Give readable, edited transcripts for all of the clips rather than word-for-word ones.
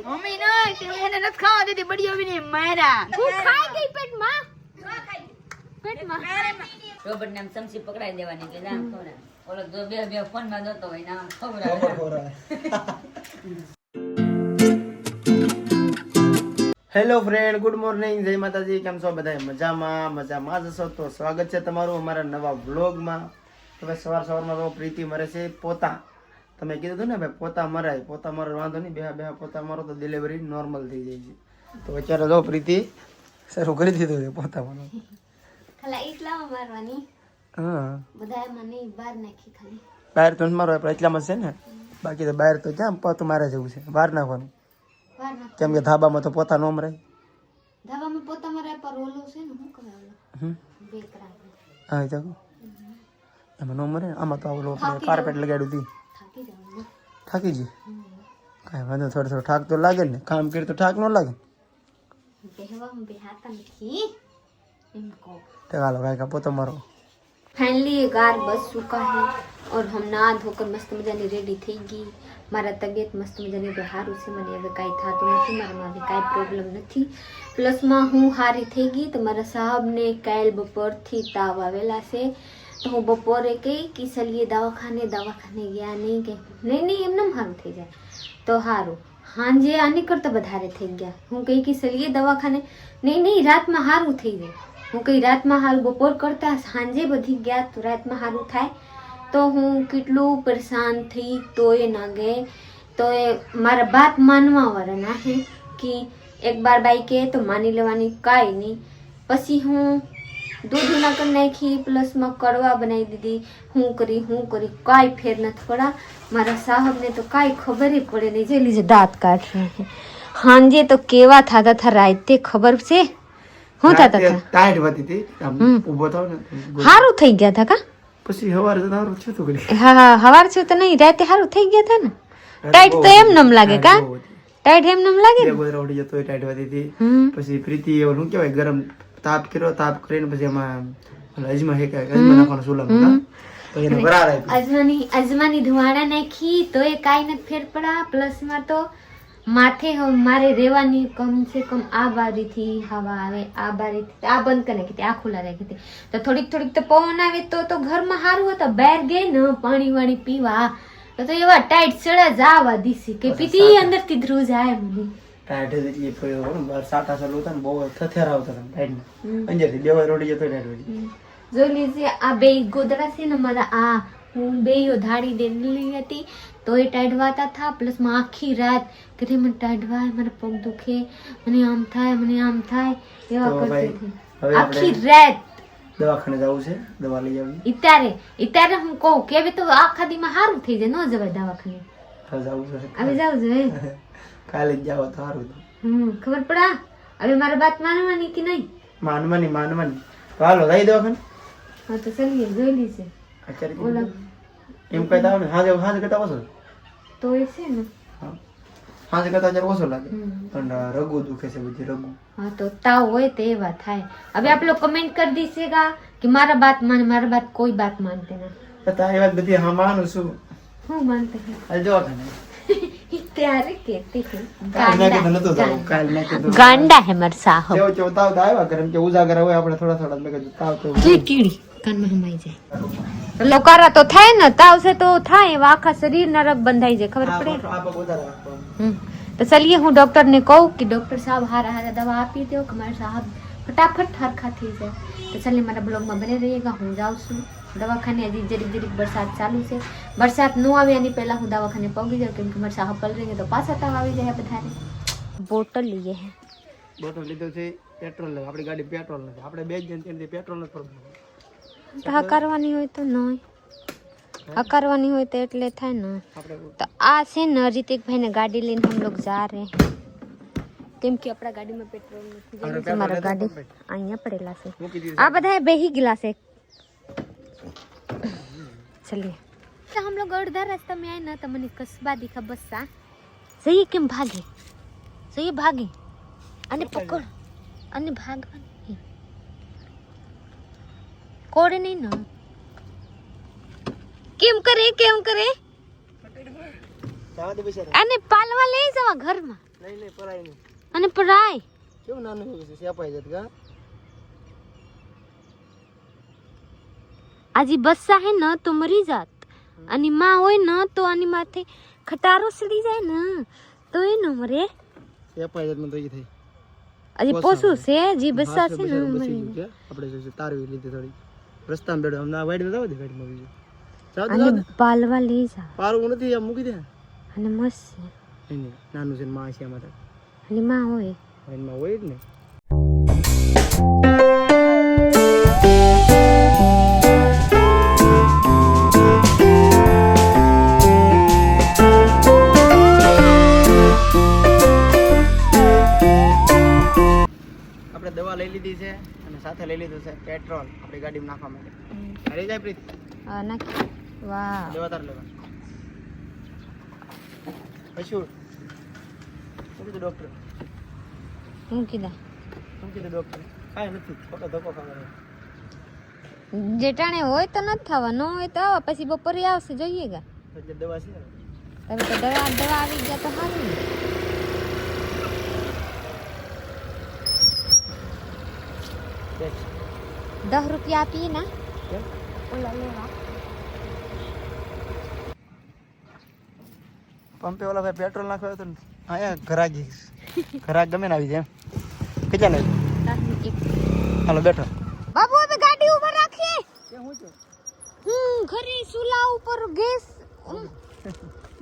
Mummy ના કે એને નથી ખાવા દેતી બડીઓ બી મારા હું ખાઈ ગઈ પેટમાં પેટમાં રોબર્ટ નામ સમસી પકડાઈ દેવાની કે નામ ખવડા ઓલો જો બે ફોન માં દોતો હોય નામ ખવડા હેલો ફ્રેન્ડ, ગુડ મોર્નિંગ, જય માતાજી. કેમ છો બધા? મજામાં જશો તો સ્વાગત છે તમારું અમારા નવા વ્લોગમાં. હવે સવારમાં તો પ્રીતિ મરે છે પોતા. તમે કીધું હતું ને ભાઈ પોતા મરાય, પોતા મરે વાંધો નહીં, બે પોતા મારો તો ડિલિવરી નોર્મલ થઈ જાય છે. તો અત્યારે જો પ્રીતિ શરૂ કરી દીધું છે પોતા મારવાનું. ખાલી એટલામાં મારવાની. હા, બધામાં નહીં, બહાર નાખી ખાલી. બહાર તો મારો આપણે એટલામાં છે ને, બાકી તો બહાર તો ક્યાં પોતું મારે જવું છે, બહાર નાખવાનું. કેમ કે ધાબામાં તો પોતા નો મરાય. ધાબામાં પોતા મરાય પર ઓલો છે ને શું કરે ઓલો બેકરા હા જાગો એમાં નો મરે. આમાં તો ઓલો કાર્પેટ લગાડ્યું હતી. થાકી જી કાંઈ વાંધો, થોડો થાક તો લાગે ને, કામ કરે તો થાક ન લાગે. બેહવામાં બેહાતા નથી એમ કહો. હાલો કાંઈ પોતો મારો. फाइनली ये गार बस चुका है और हम नहा धोकर मस्त मजानी रेडी થઈ ગઈ. મારા તબિયત મસ્ત મજાની તો હારું છે, મને હવે કાંઈ થતું નથી, મારામાં હવે કાંઈ પ્રોબ્લેમ નથી. પ્લસમાં હું હારી થઈ ગઈ તો મારા સાહેબને કાલ બપોરથી તાવ આવેલા છે. તો હું બપોરે કહી કે ચલીએ દવાખાને ગયા નહીં કે નહીં એમને સારું થઈ જાય તો સારું. હાંજે આની કરતાં વધારે થઈ ગયા. હું કહી કે ચલીએ દવાખાને, નહીં રાતમાં સારું થઈ જાય. હું કઈ રાતમાં હાલ બપોર કરતા સાંજે બધી ગયા તો રાતમાં સારું થાય. તો હું કેટલું પરેશાન થઈ તોય ના ગયે. તો એ મારા બાત માનવા વાળા ના હે કે એક બાર બાઈ કહે તો માની લેવાની, કાંઈ નહીં. પછી હું દૂધ ના કરી નાખી, પ્લસમાં કડવા બનાવી દીધી. હું કરી કાંઈ ફેર નથી પડા. મારા સાહેબને તો કાંઈ ખબર પડે નહીં. જે લીધે દાંત કાઢે હાંજે તો કેવા થતા હતા રાતે ખબર છે હું થતા હતા. ટાઈટ વધી હતી, આમ ઊભો થાવ ને હારું થઈ ગયા હતા કા. પછી સવારે તો સારું થયું હતું ઘડી. હા હવાર છે તો નહીં, રાતે હારું થઈ ગયા હતા ને. ટાઈટ તો એમ નમ લાગે કા, ટાઈટ એમ નમ લાગે. બે ગોદરા ઉડી જતો ટાઈટ વધી હતી. પછી પ્રીતિ એવું શું કહેવાય, ગરમ તાપ કર્યો, તાપ કરીને પછી એમાં અજમા નાખવાનો સુલામાં તો એને બરાબર અજમાની ધુવાડા નાખી તો એ કાંઈ નથી ફેર પડા. પ્લસમાં તો માથે મારે રહેવાની કમ સે કમ આ બારીથી હવા આવે, આ બારીથી આ બંધ કરી નાખી, આ ખુલ્લા રાખી હતી. તો થોડીક તો પવન આવે તો ઘરમાં સારું હતું. બહાર ગઈ ને પાણી વાણી પીવા તો એવા ટાઈટ સડા જાવા દીસી કે પીતી અંદરથી ધ્રુવ જાય મને. ટાઈટ એટલે પડ્યો સાટા ચાલુ હતા ને બહુ થથેર આવતા હતા ટાઈટમાં. અંદરથી બે વાર રોડી જતો ટાઈટ વધી. જોઈ લીજે આ બે ગોદડા છે ને મારા, આ હું બેયો ધાડી દેલી હતી તો એ ટાઢવાતા થા. પ્લસમાં આખી રાત કે મને ટાઢવાય, મારા પગ દુખે, મને આમ થાય એવા કરતી હતી આખી રાત. દવાખાને જવું છે, દવા લઈ આવી. અત્યારે હું કહું કે હવે તો આખા દીમાં સારું થઈ જાય, ન જવાય દવાખાને. જવું છે, હવે જાવ જોઈએ કાલે જ જાવ તો સારું. ખબર પડા હવે મારા વાત માનવાની કે નહીં? માનવાની તો હાલો જઈ દવાખાને. હા તો ચલીએ, જોઈ લીશે અત્યારે એમ કહેતા આવે ને હાજે કરતા ઓછો તો એ છે ને, હાજે કરતા અત્યારે ઓછો લાગે. પણ રગુ દુખે છે બધી રગુ. હા તો તાવ હોય તો એવા થાય. હવે આપ લોકો કમેન્ટ કરી દીશેગા કે મારા બાત માને, મારા બાત કોઈ બાત માનતે ના. તારી વાત બધી હા માનું છું, હું માનતે હાલ દવાખાને. ત્યારે કેતી કાલ ગાંડા હે મર સાહબ. કેવો તાવ આવ્યા કરે કે ઉજાગર હોય આપણે થોડા મેં કીધું તાવ તો કીડી કાનમાં હમાઈ જાય. લોકારા તો થાય ને, તાવ છે તો થાય, એવા આખા શરીર નરક બંધાઈ જાય, ખબર પડે. તો ચલીએ હું ડોક્ટર ને કહું કે ડોક્ટર સાહેબ હારા દવા આપી દો કે મારા સાહેબ ફટાફટ હરખા થઈ જાય. તો ચલીએ મારા બ્લોગમાં બને રહીએગા. હું જાઉં છું દવાખાને. હજી જરીક વરસાદ ચાલુ છે. વરસાદ ન આવે એની પહેલા હું દવાખાને પહોંચી જાઉં, કેમ કે મારા સાહેબ પલરેંગે તો પાછા તાવ આવી જાય બધાને. બોટલ લઈએ હે, બોટલ લીધો છે પેટ્રોલ. આપણી ગાડી પેટ્રોલ નથી, આપણે બે જ જણ પેટ્રોલ નથી પ્રોબ્લેમ. હકારવાની હોય તો નહીં, હકારવાની હોય તો એટલે થાય ને. તો આ છે ને રિતિકભાઈ ને ગાડી લઈને હમ લોગ જા રહે, કેમ કે આપણા ગાડીમાં પેટ્રોલ નથી. મારા ગાડી અહીંયા પડેલા છે, આ બધા બેહી ગયેલા છે. चलिए हम लोग अर्धा रास्ता में आए ना तो मैंने कस्बा दिखा. बस सा सही केम भागे, सही भागे અને પકડ અને ભાગવાની કોડે નહીં ને. કેમ કરે અને પાલવા લઈ જવા ઘરમાં. નહીં પરાય નહીં. અને પરાય કેવું નાનું એવું છે સેપાઈ જત કા. આજી બસ્સા હે ને તો મરી જાત અને માં હોય ને તો આની માથે ખટારો સડી જાય ને તો એ ન મરે. સેપાઈ જત મને તો ઈ થઈ. આજી પોસું છે જે બસ્સા છે ને બસી ગયું કે આપણે જો તારવી લીધી થોડી રસ્તામાં બેડો હમણાં વાઈડ માં જાવ દે ગાડીમાં બીજું જાવ અને પાલવા લઈ જા પારું નથી આમ મૂકી દે. અને મસ્ત છે નહીં નાનું છે ને માં છે આમાં તો અને માં હોય એમાં હોય જ ને. આપણે દવા લઈ લીધી છે અને સાથે લઈ લીધું છે પેટ્રોલ આપણી ગાડીમાં નાખવા માટે. હરી જાય પ્રીત આ નાખી વાહ લેવા તાર લેવા શું કીધું ડૉક્ટર? હું કીધા શું કીધું ડૉક્ટર? કાંઈ નથી, ખોટો ધક્કો ખાવાનો. જેટાણે હોય તો નથી થવા ન હોય તો આવા પછી બપોરે આવશે જોઈએ ગા એટલે દવા છે તમે તો દવા આવી ગયા તો સારું ને. 10 રૂપિયા આપીએ ના ઓલા લેવા. પંપે ઓલા ભાઈ પેટ્રોલ નાખ્યો હતો ને અહીંયા ઘરાક ગમે ને આવી જાય. કેટલા લાગ્યું? હાલો બેઠો. બાબુ હવે ગાડી ઉપર રાખીએ. કે હું છું? ઘરે સુલા ઉપર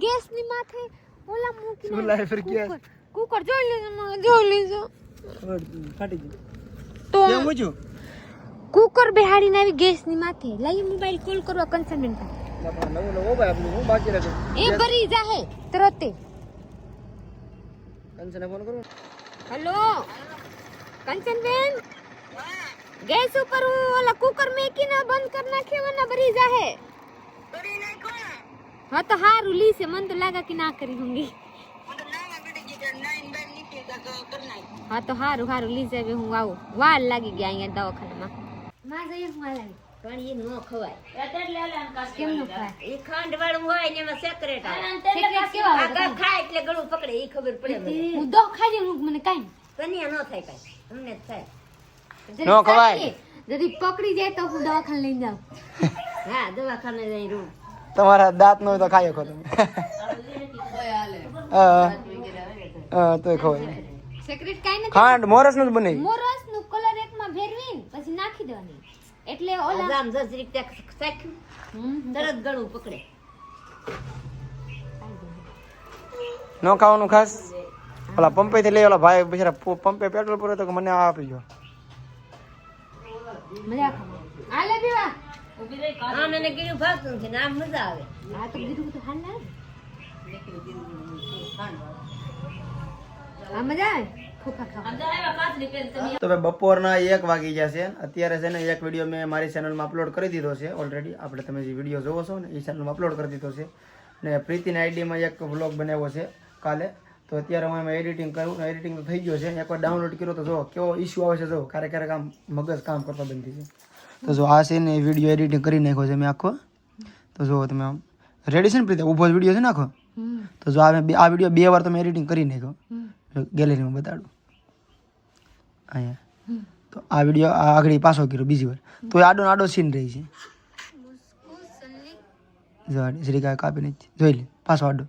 ગેસ ની માથે ઓલા મૂકી સુલા ફિર કે કુકર જોઈ લેજો ફાટી ગયું. તો કે હું છું? કુકર બેહાડીને આવી ગેસ ની માથે લઈ મોબાઈલ કોલ કરવા કન્સર્ન નવો ભાઈ આપણું હું બાકી રાખ્યું એ ભરી જાહે તરતે. કંચને ફોન કરું. હેલો કંચન બેન ગેસ ઉપર હું ઓલા કુકર મેકીને બંધ કરી નાખ્યો વરના ભરી જાહે. હા તો હારું લી છે મન તો લાગા કે ના કરી હોંગી. હા તો હારું લી જાવે હું આવું વાર લાગી ગયા અહીંયા દવાખાનામાં. માં જઈએ હું લાગી પણ એ નો ખવાય. કેમ નો ખાય? એ ખાંડ વાળું હોય ને એમાં સેક્રેટ સેક્રેટ કેવા આવે? ખાય એટલે ગળું પકડે એ ખબર પડે મને. હું દો ખાઈ જઉં મને કાઈ તને ન થાય કાંઈ અમને જ થાય. નો ખવાય. যদি પકડી જાય તો હું દવાખાને લઈને જાઉં. હા દવાખાને જઈ રૂ તમારા દાંત નો હોય તો ખાઈ શકો તમે. તોય ખવાય. સેક્રેટ કાઈ નથી. ખાંડ મોરસ નું જ બને. મોરસ નું કલર એકમાં ભેરવીને પછી નાખી દેવાની એટલે ઓલા આમ જરીક ચાખ્યું તરત ગળું પકડે. નો ખાવાનું ખાસ. ઓલા પંપે થી લઈ ઓલા ભાઈ બિચારા પંપે પેટ્રોલ પૂરો તો મને આ આપી ગયો. મજા ખાવા આલે બીવા આમ એને ગીરું ભાગતું છે ને આમ મજા આવે. આ તો બીજું તો હાલ ના આ મજા આવે ખોખા ખાવા. તો ભાઈ બપોરના 1 વાગી ગયા છે. અત્યારે છે ને એક વિડીયો મેં મારી ચેનલમાં અપલોડ કરી દીધો છે ઓલરેડી. આપણે તમે જે વિડીયો જોવો છો ને એ ચેનલમાં અપલોડ કરી દીધો છે ને પ્રીતિની આઈડીમાં એક વ્લોગ બનાવ્યો છે કાલે. તો અત્યારે હું એમાં એડિટિંગ કરું ને એડિટિંગ તો થઈ ગયો છે. એકવાર ડાઉનલોડ કર્યો તો જો કેવો ઇસ્યુ આવે છે. જો ક્યારેક આમ મગજ કામ કરતો બંધ થઈ જાય. તો જો આ છે ને વિડીયો એડિટિંગ કરી નાખ્યો છે મેં આખો. તો જો તમે આમ રેડી છે ને પ્રીતિ? ઊભો જ વિડીયો છે ને આખો. તો જો આ વિડીયો 2 વાર તમે એડિટિંગ કરી નાખ્યો. ગેલેરીમાં બતાડું અહીંયા. તો આ વિડીયો આગળ પાછો કર્યો બીજી વાર તો આડો સીન રહી છે. જો શ્રીકા કાપીને જોઈ લે પાછો આડો.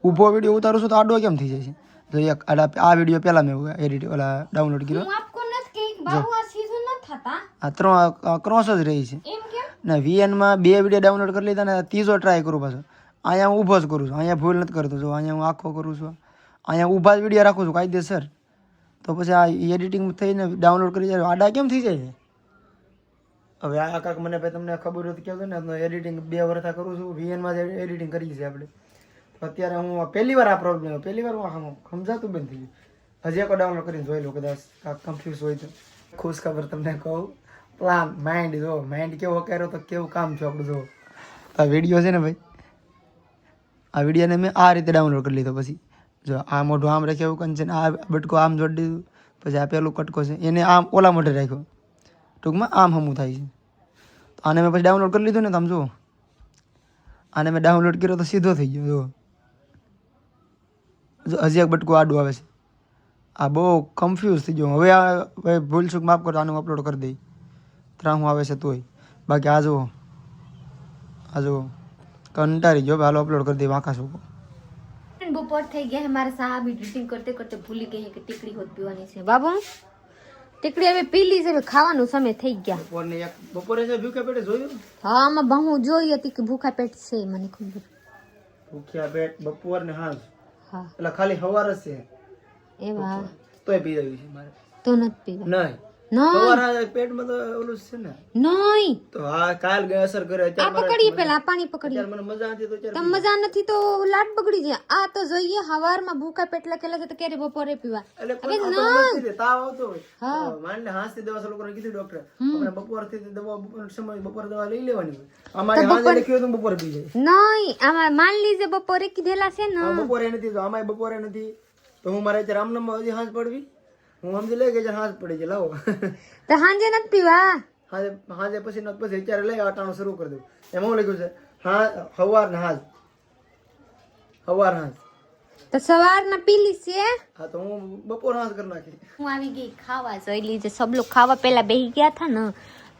ઊભો વિડીયો ઉતારું છું તો આડો કેમ થઈ જાય છે? તો એક આ વિડીયો પહેલા મેં એડિટ ઓલા ડાઉનલોડ કર્યો. હું આપકો નથી કે બાબુ આ સીધું ન થતા આ 3 ક્રોસ જ રહી છે એમ કેમ? ને VN માં 2 વિડીયો ડાઉનલોડ કરી લીધા ને ત્રીજો ટ્રાય કરું પાછો. અહીંયા હું ઊભો જ કરું છું. અહીંયા ભૂલ નથી કરતો. જો અહીંયા હું આખો કરું છું. અહીંયા ઊભા જ વિડીયો રાખું છું કાયદેસર. તો પછી આ એડિટિંગ થઈને ડાઉનલોડ કરી જાય આડા કેમ થઈ જાય? હવે આ કાંક મને ભાઈ તમને ખબર હોય તો કહેજો ને. એડિટિંગ 2 વર્ષથી કરું છું. VN માં જ એડિટિંગ કરીએ છીએ આપણે. તો અત્યારે હું પહેલી વાર આ પ્રોબ્લેમ પહેલી વાર હું સમજાતું બંધ થઈ ગયું. હજી એક ડાઉનલોડ કરીને જોઈ લો કદાચ કાંક કન્ફ્યુઝ હોય તો. ખુશ ખબર તમને કહું પ્લાન માઇન્ડ જો માઇન્ડ કેવો કર્યો તો કેવું કામ છે આપણું. જો આ વિડીયો છે ને ભાઈ આ વિડીયોને મેં આ રીતે ડાઉનલોડ કરી લીધો. પછી જો આ મોઢું આમ રાખ્યું કંચન આ બટકો આમ જોડી દીધું. પછી આ પેલું કટકો છે એને આમ ઓલા મોઢે રાખ્યો. ટૂંકમાં આમ હમું થાય છે. તો આને મેં પછી ડાઉનલોડ કરી લીધું ને તમે જુઓ. આને મેં ડાઉનલોડ કર્યો તો સીધો થઈ ગયો. જો હજી એક બટકું આડું આવે છે. આ બહુ કન્ફ્યુઝ થઈ ગયો. હવે આ ભૂલચૂક માફ કરતો, આનું અપલોડ કરી દઈ. ત્રાહું આવે છે તોય. બાકી આ જુઓ કંટાળી ગયો. હાલો અપલોડ કરી દઈ વાંકા શું. બપોર થઈ ગયા है, हमारे साहब एडिटिंग करते करते भूल गए हैं कि ટીકડી હોત પીવાની છે. બાબુ ટીકડી હવે પી લી છે, ખાવાનો સમય થઈ ગયા. બપોરે છે ભૂખ્યા પેટે જોયું? હા, આમાં બહુ જોઈ હતી કે ભૂખા પેટ છે, મને ખબર. ભૂખ્યા પેટ બપોર ને હાંજ. હા એટલે ખાલી હવાર જ છે એવા તોય પી રહ્યું છે મારે. તો નથી પીવા. નહીં નહીં હવાર પેટમાં તો ઓલું છે ને. નહીં તો આ કાલ ગઈ અસર કરે. આ પકડીએ પેલા પાણી પકડીએ. મને મજા નથી તો તો મજા નથી તો લાટ બગડી જાય. આ તો જોઈએ હવારમાં ભૂખા પેટ લખેલા છે તો ક્યારે બપોરે પીવા. એટલે કોઈ તાવ આવતો હોય માંડ ને હાંસથી દવા ચાલુ કરીને કીધું ડોક્ટરે આપણે બપોરથી દવા બપોર સમય બપોર દવા લઈ લેવાની હોય. અમારે હાંજે લખ્યું હતું બપોરે પી જાય. નહીં આમાં માન લીજે બપોરે કીધેલા છે ને. બપોરે નથી તો અમારે બપોરે નથી તો હું મારે રામનામ હજી હાંજ પડવી. હું સમજી લઈ કે હાંજ પડી જાય લાવો તો હાંજે નથી પીવા. હાંજે પછી અત્યારે લઈ આટાણું શરૂ કરી દઉં. એમાં લખ્યું છે હા હવાર ને હાંજ હવાર હાંજ. તો સવારના પીલી છે. હા તો હું બપોર હાંજ કરી નાખી. હું આવી ગઈ ખાવા. જોઈ લીજે સબ લોગ ખાવા પેલા બેહી ગયા હતા ને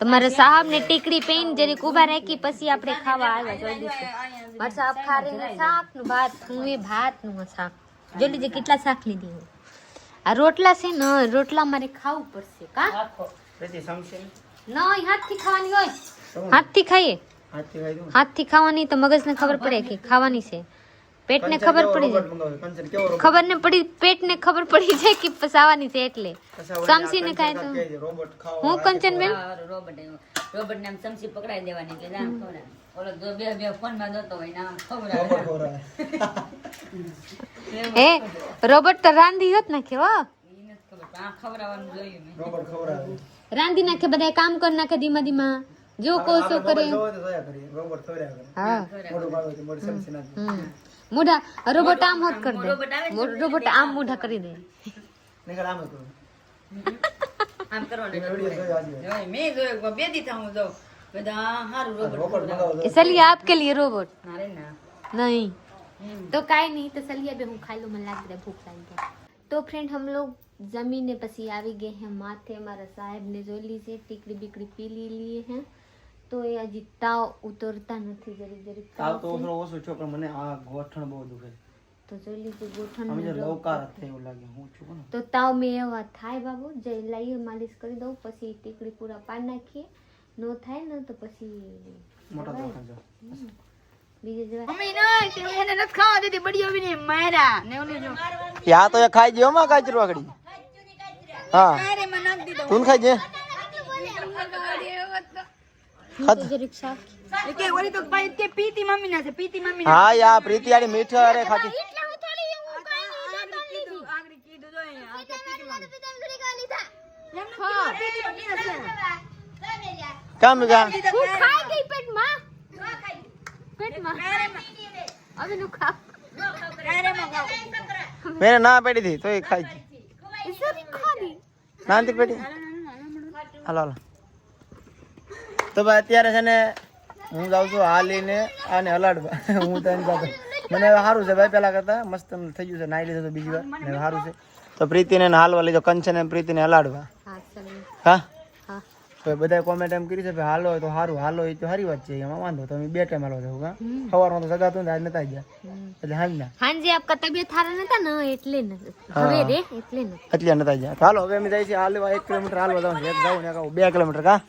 તો મારા સાહેબ ને ટીકડી પેન જરીક ઉભા રાખી પછી આપણે ખાવા આવ્યા. જોઈ લીજે મારા સાહેબ ખારીને શાક નું ભાત, હું એ ભાત નું શાક. જોઈ લીજે કેટલા શાક લીધી હું. આ રોટલા છે ને રોટલા મારે ખાવું પડશે કા. નહીં હાથથી ખાવાની હોય. હાથથી ખાઈએ. હાથથી ખાવાની તો મગજને ખબર પડે કે ખાવાની છે. પેટને ખબર પડી જાય. ખબર ને પડી પેટને ખબર પડી જાય કે પસાવાની છે એટલે સમસી ને ખાય તો હું કંચન બેન રોબોટ ને આમ ચમચી પકડાઈ દેવાની એટલે આમ ખવડાવે. ઓલો જો બે ફોન માં જોતો હોય ને આમ ખવડાવે. એ રોબોટ તો રાંધી હોત નાખે હો. ઈ નથી ખબર પણ આ ખવડાવવાનું જોયું મેં. રોબોટ ખવડાવે. રાંધી નાખે બધા કામ કરી નાખે ધીમા ધીમા. જો કોસો કરે રોબોટ ખવડાવે. હા મોઢું બાળો તો મોઢું સમસી નાખે. મોઢા રોબોટ આમ હોત કરી દે. રોબોટ આમ મોઢા કરી દે. નીકળ આમ તો આમ કરવાનું વિડિયો જોયો આજે. મેં જોયું બે દી થાઉં જો બધા હારું રોબોટ રોબોટ મંગાવો. चलिए आपके लिए रोबोट નારે ના नहीं तो काई नहीं तो चलिए अभी હું ખાઈ લઉં. મને લાગી રહી ભૂખ લાગી ગઈ. તો ફ્રેન્ડ हम लोग જમીને પછી આવી ગए हैं माथे. हमारा साहब ने જોઈ લીધી ટીકડી બીકડી પી લીધી है તો એ હજી તાવ ઉતરતા નથી. જરી જરી તાવ તો ઓછો ઓછો છો પણ મને આ ગોઠણ બહુ દુખે છે. તો જોઈ લીધી ગોઠણ અમે જે લવકાર થાય એવું લાગે. હું છું ને તો તાવ મેં એવા થાય બાબુ જઈ લઈએ માલિશ કરી દઉં પછી ટીકડી પૂરા પાડી નાખીએ. નો થાય ને તો પછી મોટા દોખાન જો. બીજે જવા. મમ્મી ના કે એને નથી ખાવા દેતી બડીઓ બી મારા ને ઓલું જો યા તો એ ખાઈ ગયો માં કાચરો આગળી. હા અરે મને નાખ દીધો તું ખાઈ જે તો જરીક શાક. કે ઓલી તો પાઈ કે પીતી મમ્મી ના છે પીતી મમ્મી હા યા પ્રીતિ આડી મીઠા અરે ખાતી આગળ કીધું જો અહીંયા આ કે પીતી મમ્મી એમને કીધું પીતી મમ્મી ના છે કામ જા હું ખાઈ ગઈ પેટમાં. પેટમાં હવે નું ખા. અરે મગાવ મેને ના પડી હતી તોય ખાઈ ગઈ. ઇસબ ખાલી નાનથી પડી. હાલો હાલો તો ભાઈ અત્યારે છે ને હું જાઉં છું હાલીને આને હલાડવા. હું તો એમ કહું મને હવે સારું છે ભાઈ પેલા કરતા મસ્ત થઈ ગયું છે. નાઈ લીધું તો બીજી વાર ને સારું છે. તો પ્રીતિને હાલવા લીધો કંચન ને પ્રીતિને હલાડવા. હા ચલો હા હા તો બધા કોમેન્ટ એમ કરી છે ભાઈ હાલો હોય તો સારું હાલો હોય તો સારી વાત છે. એમાં વાંધો તો અમે 2 ટાઈમ હાલવા જાઉં. હા સવારમાં તો સગાતું ને આજ નતા ગયા એટલે હાજ ના હાંજે આપકા તબિયત હારા નતા ને એટલે ને હવે રે એટલે ને એટલે નતા ગયા. તો હાલો હવે અમે જાય છે હાલવા 1 કિલોમીટર હાલવા જાઉં. એક જાઉં ને કહું 2 કિલોમીટર કા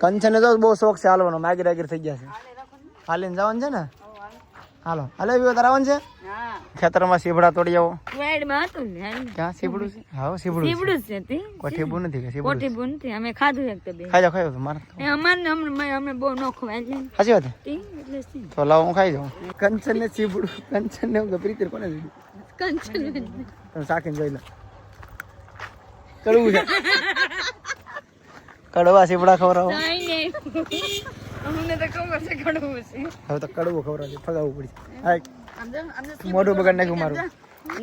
કંચન તો બહુ શોખ છે હાલવાનો. માગી રાગીર થઈ ગયા છે. હાલીને જવાનું છે ને. હાલો હાલે બી તાર આવવાનું છે. હા ખેતરમાં સીબડા તોડી આવો. વાઈડ માં હતું ને ક્યાં સીબડું છે? હા સીબડું સીબડું છે તે કોઠી બુ નથી કે સીબડું કોઠી બુનતી અમે ખાધું એક તો બે ખાઈ જાઓ ખાઈ જાઓ મારે એ અમારને અમે બહુ નો ખવાય એટલે સાચી વાત તી એટલે છે તો લાવો હું ખાઈ જાઉં. કંચન ને સીબડું કંચન ને હું પ્રીતિ કોને દીધું કંચન તમે સાખીને જોઈ લો. કડવું છે. કડવા સીબડા ખવડાવો. નહીં અમને તો ખબર છે કડવું છે હવે તો કડવું ખવડાવજો ફગાવવું પડશે. હા આમ તો મોઢું બગાડ નાખ્યું મારું.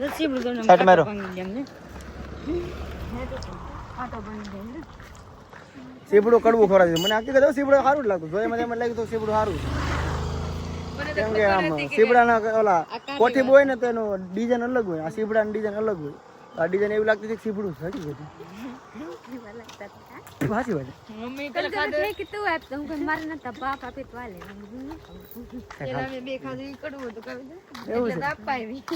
નસીબ તો સાટ મારો સીબડું કડવું ખવડાવજો. મને આખી કહો સીબડું સારું જ લાગતું. જોઈએ મને એમ લાગ્યું તો સીબડું સારું છે. કેમ કે આમ સીબડાના ઓલા કોઠી હોય ને તો એનું ડિઝાઇન અલગ હોય, આ સીબડાનું ડિઝાઇન અલગ હોય. આ ડિઝાઇન એવી લાગતી હતી કે સીબડું છે હજી બધી. સાચી વાત છે. એવું છે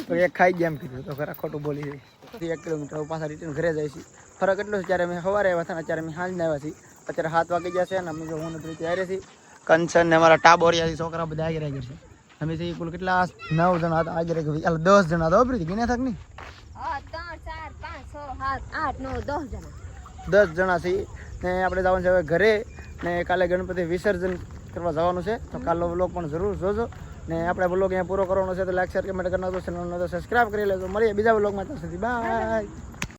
તો એક ખાઈ ગયા એમ કીધું તો ખરા ખોટું બોલી જાય. 1 કિલોમીટર પાછા રિટર્ન ઘરે જાય છે. ફરક એટલો છે ત્યારે અમે સવારે આવ્યા હતા ને અત્યારે અમે સાંજના આવ્યા છીએ. અત્યારે 7 વાગી ગયા છે ને અમે જો હું નથી ત્યારે છીએ. કંચન ને અમારા ટાબોરિયા છોકરા બધા આગળ આગળ છે. અમે છે કુલ કેટલા 9 જણા હતા આગળ આગળ 10 જણા હતા ઓપરી ગીને થાક નહીં 10 જણા છે ને આપણે જવાનું છે હવે ઘરે ને કાલે ગણપતિ વિસર્જન કરવા જવાનું છે તો કાલનો વ્લોગ પણ જરૂર જોજો ને આપણે વ્લોગ અહીંયા પૂરો કરવાનો છે તો લાઈક શેર કમેન્ટ કરી નાખજો, ચેનલને તો સબસ્ક્રાઇબ કરી લેજો. મળીએ બીજા વ્લોગમાં ત્યાં સુધી બાય.